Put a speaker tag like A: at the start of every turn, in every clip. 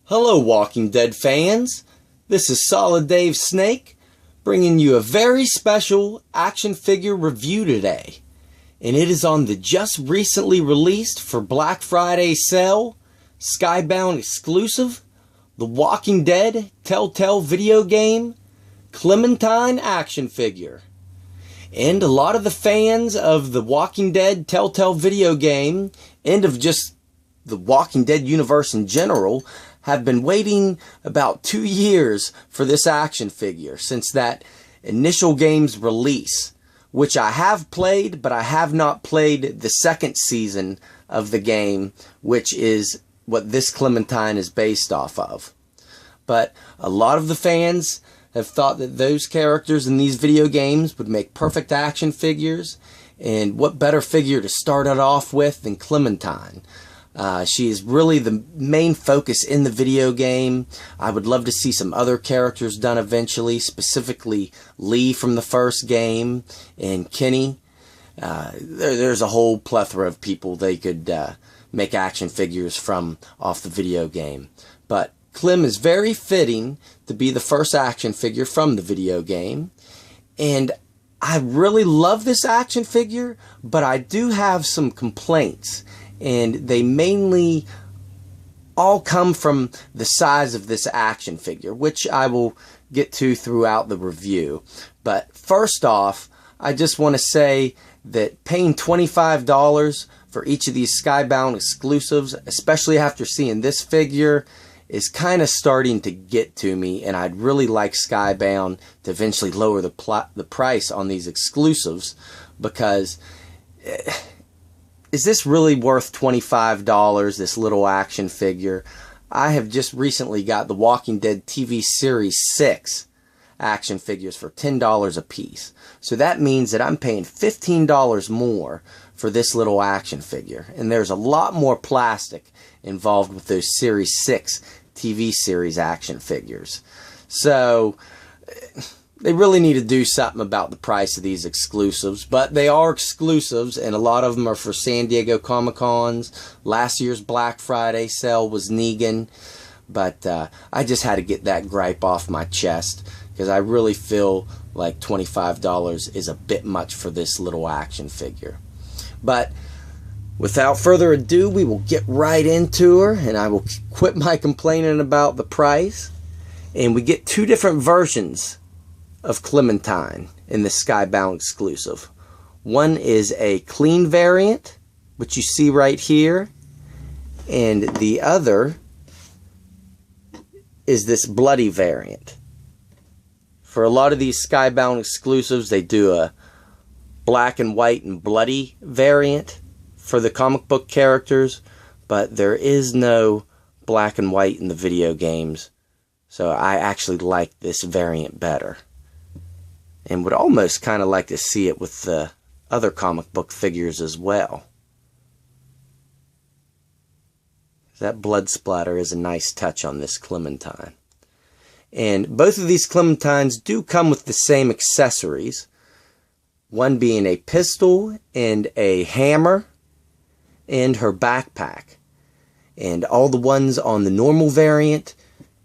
A: Hello, Walking Dead fans. This is Solid Dave Snake bringing you a very special action figure review today. And it is on the just recently released for Black Friday sale, Skybound exclusive, The Walking Dead Telltale video game, Clementine action figure. And a lot of the fans of The Walking Dead Telltale video game, and of just the Walking Dead universe in general, have been waiting about 2 years for this action figure since that initial game's release, which I have played, but I have not played the second season of the game, which is what this Clementine is based off of. But a lot of the fans have thought that those characters in these video games would make perfect action figures, and what better figure to start it off with than Clementine. She is really the main focus in the video game. I would love to see some other characters done eventually, specifically Lee from the first game and Kenny. There's a whole plethora of people they could make action figures from off the video game. But Clem is very fitting to be the first action figure from the video game. And I really love this action figure, but I do have some complaints. And they mainly all come from the size of this action figure, which I will get to throughout the review. But first off, I just want to say that paying $25 for each of these Skybound exclusives, especially after seeing this figure, is kind of starting to get to me, and I'd really like Skybound to eventually lower the price on these exclusives, because is this really worth $25, this little action figure? I have just recently got the Walking Dead TV Series 6 action figures for $10 a piece. So that means that I'm paying $15 more for this little action figure. And there's a lot more plastic involved with those Series 6 TV series action figures. So they really need to do something about the price of these exclusives, but they are exclusives, and a lot of them are for San Diego Comic-Cons. Last year's Black Friday sale was Negan, but I just had to get that gripe off my chest, because I really feel like $25 is a bit much for this little action figure. But without further ado, we will get right into her, and I will quit my complaining about the price. And we get two different versions of Clementine in the Skybound exclusive. One is a clean variant, which you see right here, and the other is this bloody variant. For a lot of these Skybound exclusives, they do a black and white and bloody variant for the comic book characters, but there is no black and white in the video games, so I actually like this variant better. And would almost kind of like to see it with the other comic book figures as well. That blood splatter is a nice touch on this Clementine. And both of these Clementines do come with the same accessories. One being a pistol and a hammer and her backpack. And all the ones on the normal variant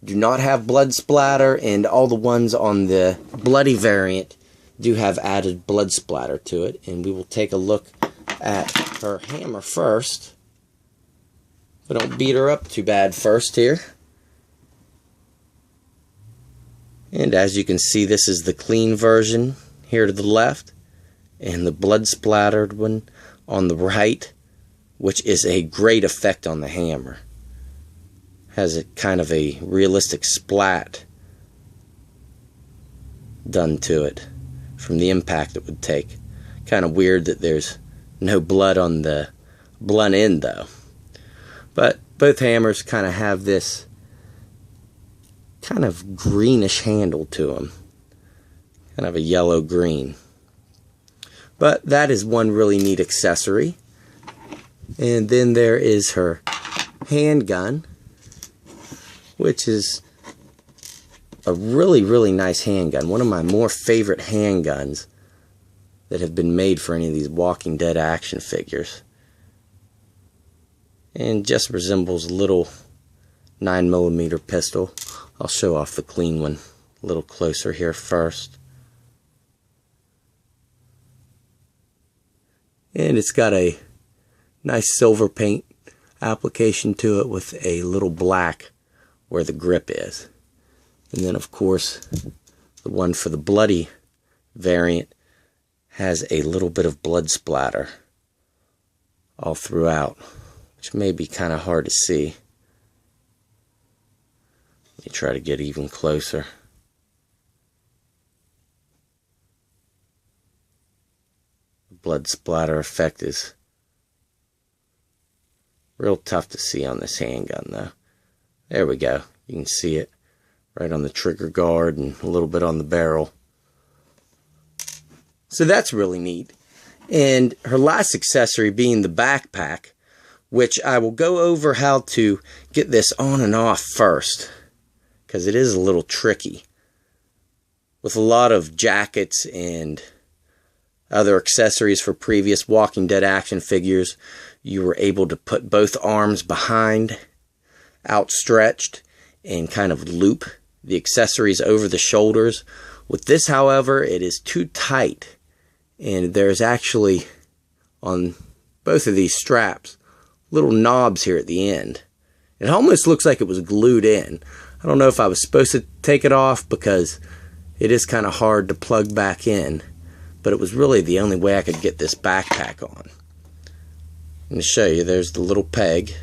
A: do not have blood splatter, and all the ones on the bloody variant do have added blood splatter to it. And we will take a look at her hammer first. But don't beat her up too bad first here. And as you can see, this is the clean version here to the left, and the blood splattered one on the right, which is a great effect on the hammer. Has a kind of a realistic splat done to it from the impact it would take. Kind of weird that there's no blood on the blunt end though. But both hammers kind of have this kind of greenish handle to them. Kind of a yellow green. But that is one really neat accessory. And then there is her handgun, which is a really, really nice handgun. One of my more favorite handguns that have been made for any of these Walking Dead action figures. And just resembles a little 9mm pistol. I'll show off the clean one a little closer here first. And it's got a nice silver paint application to it with a little black where the grip is. And then of course the one for the bloody variant has a little bit of blood splatter all throughout, which may be kind of hard to see. Let me try to get even closer. The blood splatter effect is real tough to see on this handgun though. There we go. You can see it right on the trigger guard and a little bit on the barrel. So that's really neat. And her last accessory being the backpack, which I will go over how to get this on and off first, because it is a little tricky. With a lot of jackets and other accessories for previous Walking Dead action figures, you were able to put both arms behind, outstretched, and kind of loop the accessories over the shoulders. With this, however, it is too tight, and there's actually, on both of these straps, little knobs here at the end. It almost looks like it was glued in. I don't know if I was supposed to take it off because it is kind of hard to plug back in, but it was really the only way I could get this backpack on. I'm going to show you, there's the little peg,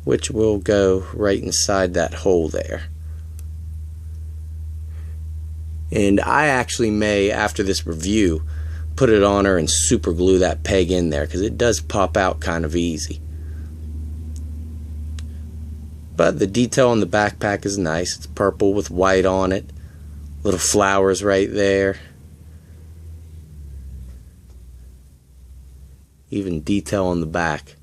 A: which will go right inside that hole there. And I actually may, after this review, put it on her and super glue that peg in there, because it does pop out kind of easy. But the detail on the backpack is nice. It's purple with white on it. Little flowers right there. Even detail on the back.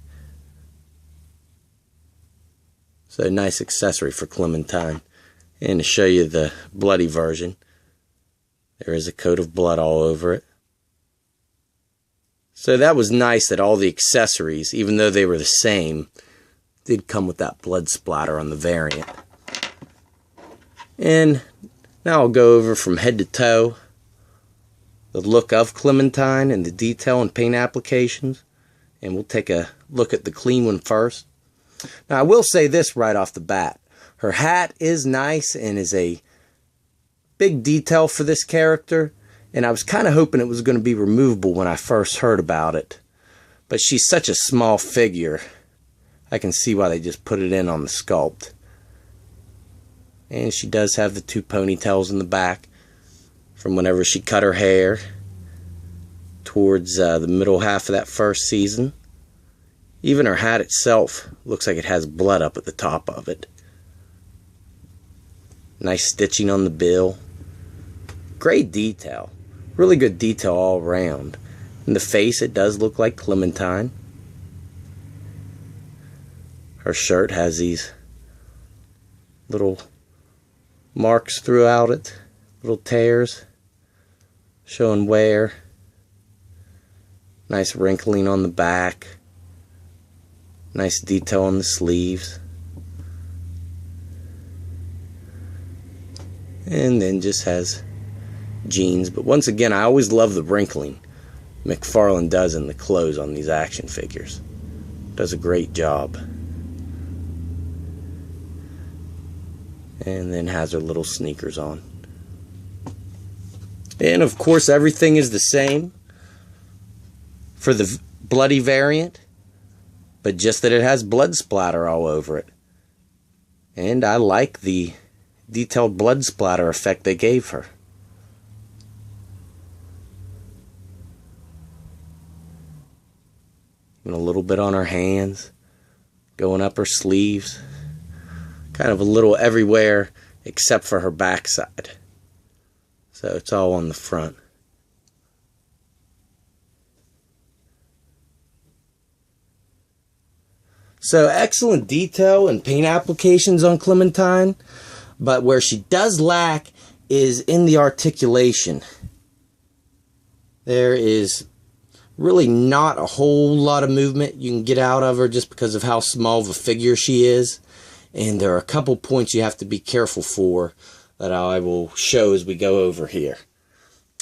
A: So nice accessory for Clementine. And to show you the bloody version, there is a coat of blood all over it. So that was nice that all the accessories, even though they were the same, did come with that blood splatter on the variant. And now I'll go over from head to toe the look of Clementine and the detail and paint applications. And we'll take a look at the clean one first. Now I will say this right off the bat. Her hat is nice and is a big detail for this character. And I was kind of hoping it was going to be removable when I first heard about it. But she's such a small figure, I can see why they just put it in on the sculpt. And she does have the two ponytails in the back from whenever she cut her hair towards the middle half of that first season. Even her hat itself looks like it has blood up at the top of it. Nice stitching on the bill. Great detail. Really good detail all around. In the face, it does look like Clementine. Her shirt has these little marks throughout it, little tears showing wear. Nice wrinkling on the back. Nice detail on the sleeves. And then just has jeans. But once again, I always love the wrinkling Mcfarlane does in the clothes on these action figures. Does a great job. And then has her little sneakers on. And of course everything is the same for the bloody variant, but just that it has blood splatter all over it. And I like the detailed blood splatter effect they gave her. And a little bit on her hands, going up her sleeves. Kind of a little everywhere except for her backside. So it's all on the front. So excellent detail and paint applications on Clementine, but where she does lack is in the articulation. There is really not a whole lot of movement you can get out of her just because of how small of a figure she is. And there are a couple points you have to be careful for that I will show as we go over here.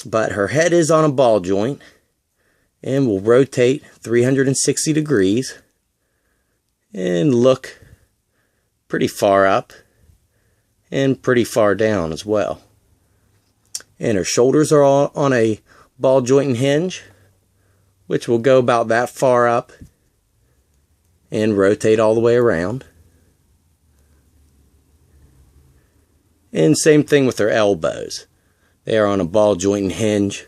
A: But her head is on a ball joint and will rotate 360 degrees and look pretty far up and pretty far down as well. And her shoulders are all on a ball joint and hinge, which will go about that far up and rotate all the way around. And same thing with her elbows. They are on a ball joint and hinge,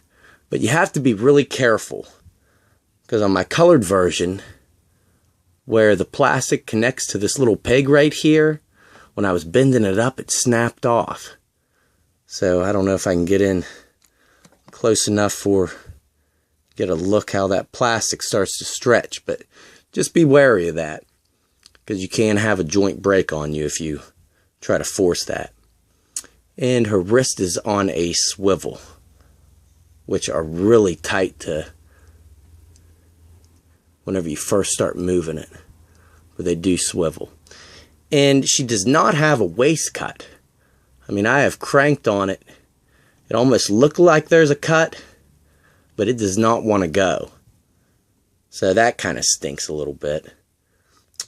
A: but you have to be really careful because on my colored version, where the plastic connects to this little peg right here, when I was bending it up, it snapped off. So I don't know if I can get in close enough for get a look how that plastic starts to stretch, but just be wary of that because you can have a joint break on you if you try to force that. And her wrist is on a swivel, which are really tight to whenever you first start moving it, but they do swivel. And she does not have a waist cut. I mean, I have cranked on it. It almost looked like there's a cut, but it does not want to go. So that kind of stinks a little bit.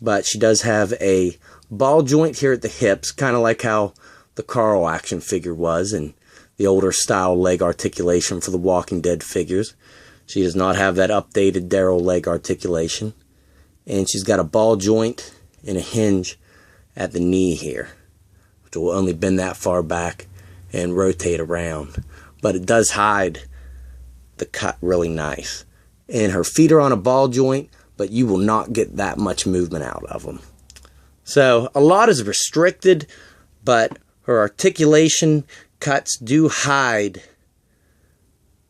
A: But she does have a ball joint here at the hips, kind of like how the Carl action figure was and the older style leg articulation for the Walking Dead figures. She does not have that updated Daryl leg articulation. And she's got a ball joint and a hinge at the knee here, which will only bend that far back and rotate around. But it does hide the cut really nice. And her feet are on a ball joint, but you will not get that much movement out of them. So a lot is restricted, but her articulation cuts do hide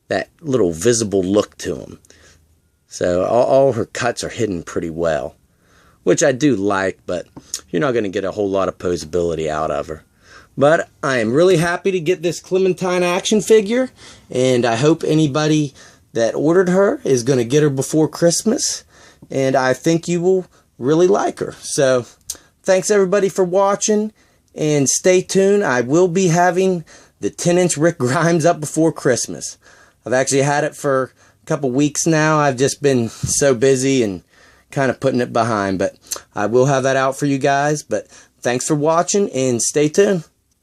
A: that little visible look to them. So all her cuts are hidden pretty well, which I do like, but you're not going to get a whole lot of posability out of her. But I am really happy to get this Clementine action figure, and I hope anybody that ordered her is going to get her before Christmas, and I think you will really like her. So thanks everybody for watching, and stay tuned. I will be having the 10-inch Rick Grimes up before Christmas. I've actually had it for a couple weeks now. I've just been so busy and kind of putting it behind, but I will have that out for you guys. But thanks for watching and stay tuned.